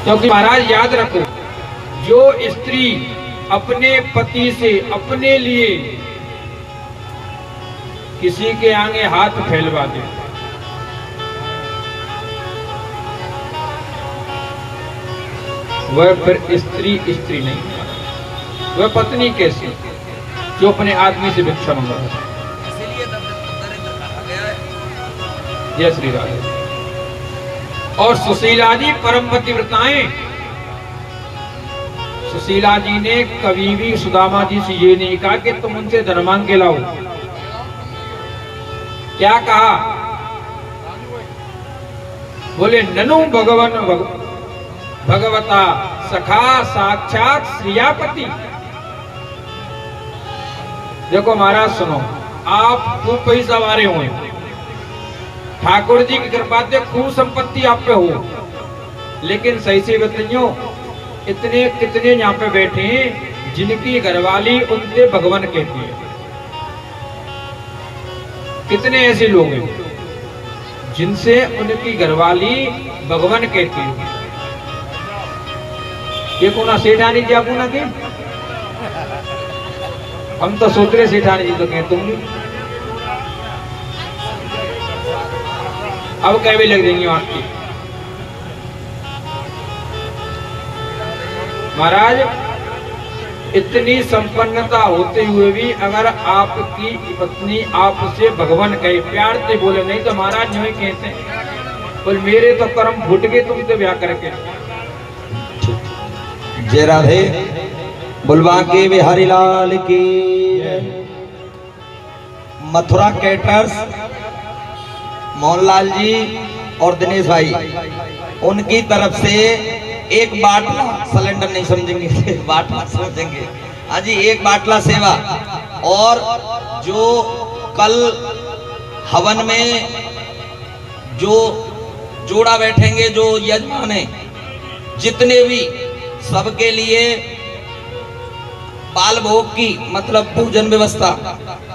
क्योंकि महाराज याद रखो, जो स्त्री अपने पति से अपने लिए किसी के आगे हाथ फैलवा दे, वह फिर स्त्री स्त्री नहीं, वह पत्नी कैसी जो अपने आदमी से भिक्षा मंगा। जय श्री राधे। और सुशीला जी परम पतिव्रताएं, सुशीला जी ने कभी भी सुदामा जी से ये नहीं कहा कि तुम उनसे धन मांग के लाओ। क्या कहा? बोले ननु भगवान भगवता सखा साक्षात श्रियापति। देखो महाराज सुनो, आप खूब पैसा वाले हुए, ठाकुर जी की कृपा से खूब संपत्ति आप पे हो, लेकिन सही से बताइयो इतने कितने यहाँ पे बैठे हैं जिनकी घरवाली उनसे भगवान कहती है? कितने ऐसे लोग हैं जिनसे उनकी घरवाली भगवान कहती है? ये कोना सेठानी जी आपको ना के, हम तो सोच रहे सेठानी जी तो कहते होंगे, अब कह भी लग देंगे आपकी। महाराज इतनी संपन्नता होते हुए भी अगर आपकी पत्नी आपसे भगवान कहे, प्यार से बोले, नहीं तो महाराज नहीं कहते हैं, बोल मेरे तो कर्म फूट गए तुमसे ब्याह करके। जय राधे। बुलवा के बिहारी लाल की। मथुरा कैटर्स मोहनलाल जी और दिनेश भाई, उनकी तरफ से एक बाटला, सिलेंडर नहीं समझेंगे, बाटला समझेंगे, हाँ जी, एक बाटला सेवा। और जो कल हवन में जो जोड़ा बैठेंगे, जो यजमान है, जितने भी, सबके लिए बाल भोग की मतलब पूजन व्यवस्था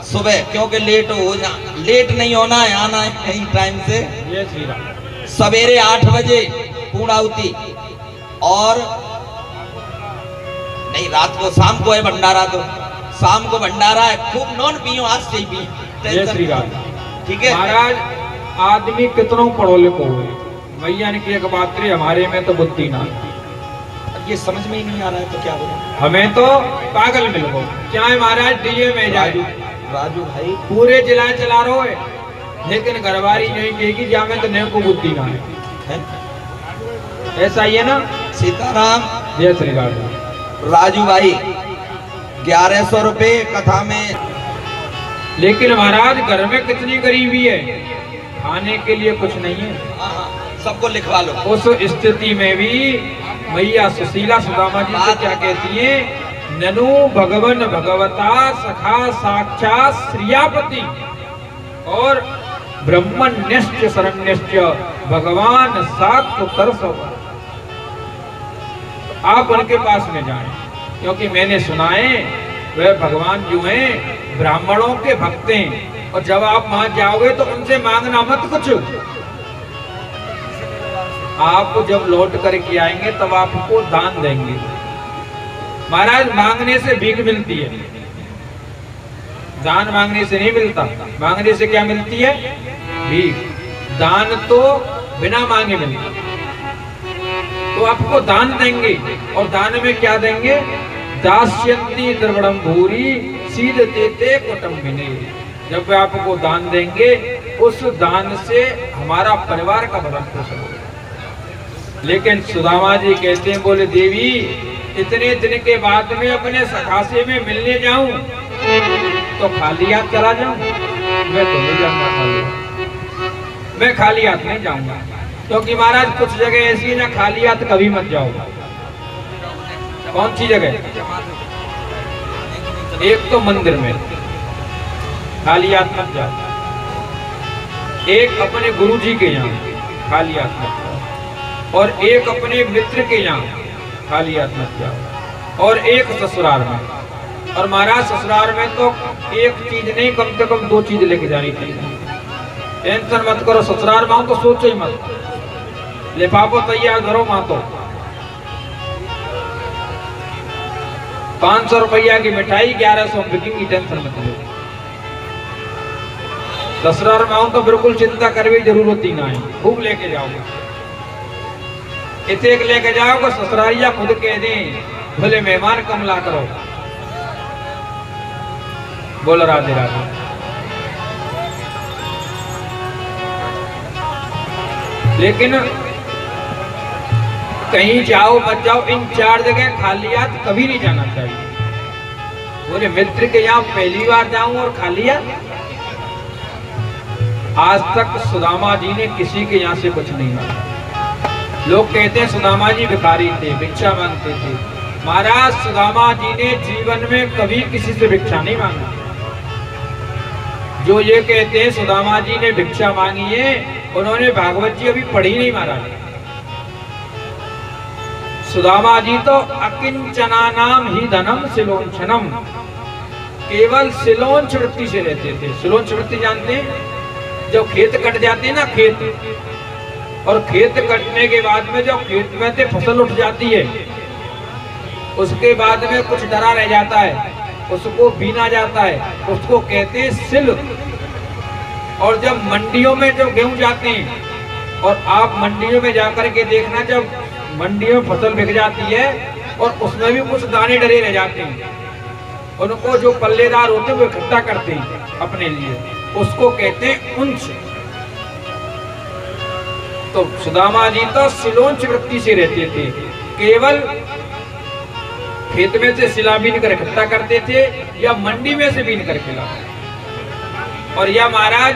सुबह, क्योंकि लेट नहीं होना है, आना है कहीं टाइम से। सवेरे 8 बजे पूर्णाहुति, और नहीं रात को, शाम को है भंडारा, तो शाम को भंडारा है, खूब नॉन पियो, आज से ही पियो, ठीक है महाराज। आदमी कितनों पढ़ो लिखो हुए, भैया ने की एक बात करी, हमारे में तो बुद्धि ना, ये समझ में ही नहीं आ रहा है तो क्या होगा? हमें तो पागल मिल गो, क्या है महाराज, डीए में जाए राजू भाई पूरे जिला चला रहे है, लेकिन घरवारी नहीं कहेगी जा में तो नहीं को बुद्धि ना है, ऐसा ही है ना। सीताराम। जय श्री राम। राजू भाई 1100 रुपए कथा में, लेकिन महाराज घर में कितनी गरीबी है, खाने के लिए कुछ नहीं है, सबको लिखवा लो। उस स्थिति में भी मैया सुशीला सुदामा जी से क्या कहती है? ननु भगवन भगवता सखा साक्षात श्रियापति, और ब्रह्मण्यश्च शरण्यश्च भगवान साक्षात सब। आप उनके पास में जाएं, क्योंकि मैंने सुना है वह भगवान जो हैं ब्राह्मणों के भक्त हैं, और जब आप वहां जाओगे तो उनसे मांगना मत कुछ, आप जब लौट करके आएंगे तब आपको दान देंगे। महाराज मांगने से भीख मिलती है, दान मांगने से नहीं मिलता। मांगने से क्या मिलती है? भीख। दान तो बिना मांगे मिलता। तो आपको दान देंगे, और दान में क्या देंगे? दास्यन्ति द्रवणम भूरि सीदते ते कुटुम्बिने। जब आपको दान देंगे, उस दान से हमारा परिवार का भरण पोषण होगा। लेकिन सुदामा जी कहते हैं, बोले देवी इतने दिन के बाद में अपने सखासे में मिलने जाऊं तो खाली हाथ चला जाऊं? मैं तो नहीं जाऊंगा खाली हाथ, मैं खाली हाथ नहीं जाऊंगा, क्योंकि महाराज कुछ जगह ऐसी है ना, खाली हाथ कभी मत जाओ। कौन सी जगह? एक तो मंदिर में खाली हाथ मत जाओ, एक अपने गुरु जी के यहाँ खाली हाथ मत जाओ, और एक अपने मित्र के यहाँ खाली हाथ मत जाओ, और एक ससुराल में। और महाराज ससुराल में तो एक चीज नहीं, कम से कम 2 चीज लेके जानी चाहिए। टेंशन मत करो, ससुराल में तो सोचो ही मत, लिफाफो तैयार करो, माँ तो 500 रुपया की मिठाई 1100 बिकेंगी, टेंशन मत लो। ससुराल में आऊं तो बिल्कुल चिंता करने की जरूरत ही ना है, खूब लेके जाओगे। इतने लेके जाओगे ससुरालिया खुद कह दें भले मेहमान कम ला करो। बोलो राधे राधे। लेकिन कहीं जाओ मत जाओ, इन 4 जगह खाली हाथ कभी नहीं जाना चाहिए। बोले मित्र के यहाँ पहली बार जाऊं और खाली हाथ? आज तक सुदामा जी ने किसी के यहाँ से कुछ नहीं मांगा। लोग कहते हैं सुदामा जी भिखारी थे, भिक्षा मांगते थे। महाराज सुदामा जी ने जीवन में कभी किसी से भिक्षा नहीं मांगी। जो ये कहते हैं सुदामा जी ने भिक्षा मांगी है, उन्होंने भागवत जी अभी पढ़ी नहीं महाराज। सुदामा जी तो अकिंचना नाम ही धनम सिलोंचनम, केवल सिलोंच वृत्ति से रहते थे। सिलोंच वृत्ति जानते हैं? जब खेत कट जाते हैं ना, खेत, और खेत कटने के बाद में जो खेत में से फसल उठ जाती है, उसके बाद में कुछ डरा रह जाता है, उसको बीना जाता है, उसको कहते हैं सिल। और जब मंडियों में जो गेहूं जाते हैं, और आप मंडियों में जाकर के देखना, जब मंडियों में फसल बिक जाती है और उसमें भी कुछ दाने डरे रह जाते हैं, उनको जो पल्लेदार होते हैं वो इकट्ठा करते हैं अपने लिए, उसको कहते हैं उंच। तो सुदामा जी तो सिलोंच वृत्ति से रहते थे, केवल खेत में से सिला बीन कर इकट्ठा करते थे या मंडी में से बीन करके लाते। और या महाराज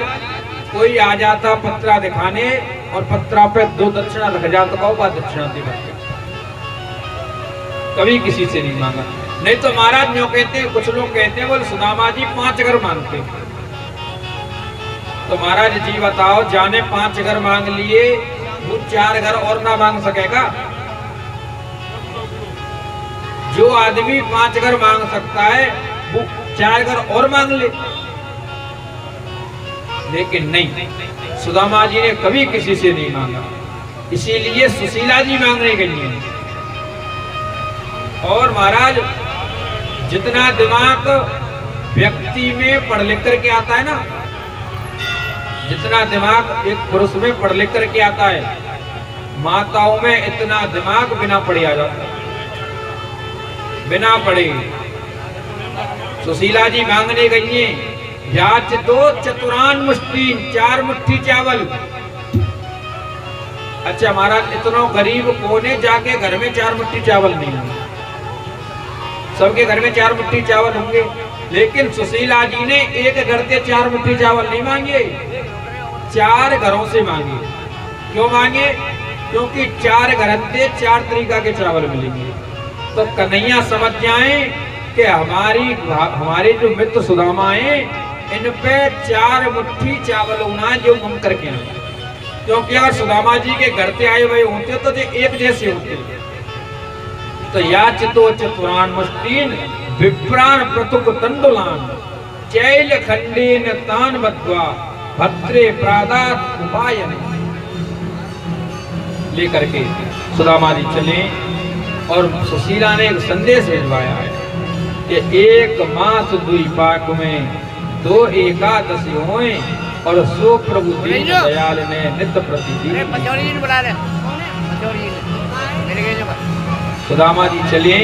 कोई आ जाता पत्रा दिखाने और पत्रा पे 2 दक्षिणा रख जाता, कहो दक्षिणा दे, कभी किसी से नहीं मांगा। नहीं तो महाराज जो कहते हैं, कुछ लोग कहते हैं बोले सुदामा जी 5 घर मांगते। तो महाराज जी बताओ, जाने 5 घर मांग लिए, वो 4 घर और ना मांग सकेगा? जो आदमी 5 घर मांग सकता है वो 4 घर और मांग ले। लेकिन नहीं, सुदामा जी ने कभी किसी से नहीं मांगा, इसीलिए सुशीला जी मांगने गई हैं। और महाराज जितना दिमाग व्यक्ति में पढ़ लिख करके आता है ना, जितना दिमाग एक पुरुष में पढ़ लिख करके आता है, माताओं में इतना दिमाग बिना पढ़े आ जाता है, बिना पढ़े। सुशीला जी मांगने गई हैं, याच दो चतुरान मुष्टीन, 4 मुट्ठी चावल। अच्छा महाराज, इतना गरीब कोने जाके घर में 4 मुट्ठी चावल नहीं होंगे? सबके घर में 4 मुट्ठी चावल होंगे, लेकिन सुशीला जी ने एक घर से 4 मुट्ठी चावल नहीं मांगे, 4 घरों से मांगे। क्यों मांगे? क्योंकि 4 घर से 4 तरीका के चावल मिलेंगे। तो कन्हैया समझ जाए कि हमारे जो मित्र सुदामा हैं, इन पे 4 मुट्ठी चावल होना जो हम करके आए। क्योंकि अगर सुदामा जी के घर से आए हुए होते तो ये एक जैसे होते। तो याचितो चतुरान मुष्टीन विप्रान प्रतुक तंडुलान चैल खंडेन तान बद्वा भद्रे प्रादात उपायन। लेकर के सुदामा जी चले और सुशीला ने एक संदेश भिजवाया है कि 1 मास 2 पाक में 2 एकादशी होए और सो प्रभु दीन दयाल ने नित्य प्रतिदिन। सुदामा जी चले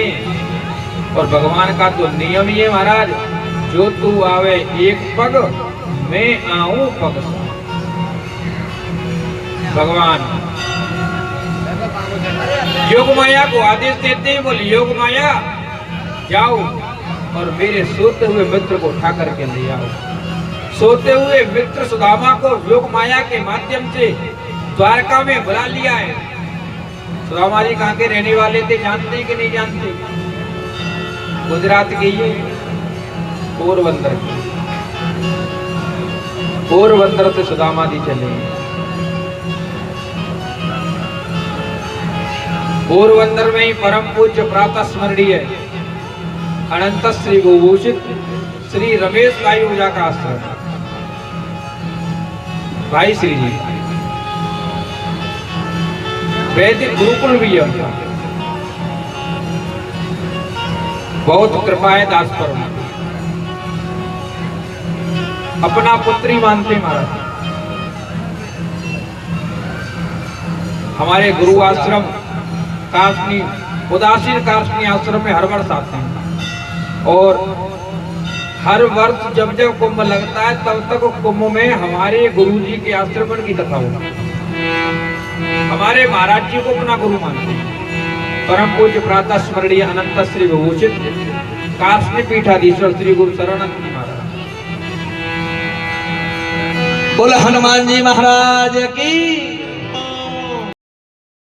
और भगवान का तो नियम ही है महाराज, जो तू आवे 1 पग मैं आऊं पग। भगवान योग माया को आदेश देते हैं, बोले योग माया जाओ और मेरे सोते हुए मित्र को उठा करके ले आओ। सोते हुए मित्र सुदामा को योग माया के माध्यम से द्वारका में बुला लिया है। सुदामा जी कहाँ के रहने वाले थे, जानते कि नहीं जानते? गुजरात के ही, पोरबंदर के। पोरबंदर से सुदामा जी चले। पोरबंदर में ही परम पूज्य प्रातः स्मरणीय अनंत श्री गोभूषित श्री रमेश भाई ओझा का आश्रम, भाई श्री जी वैदिक गुरुकुल भी है उनका। बहुत कृपा है दास पर। अपना पुत्री मानते महाराज। हमारे गुरु आश्रम काशनी, उदासीन काशनी आश्रम में हर वर्ष आते हैं और हर वर्ष जब जब कुंभ लगता है तब तक कुंभ में हमारे गुरु जी के आश्रम की कथा होगी। हमारे महाराज जी को अपना गुरु मानते हैं। परम पूज्य प्रातः स्मरणीय अनंत श्री विभूषित काशनी पीठाधीश्वर श्री गुरु शरणानंद महाराज। बोल हनुमान जी महाराज की।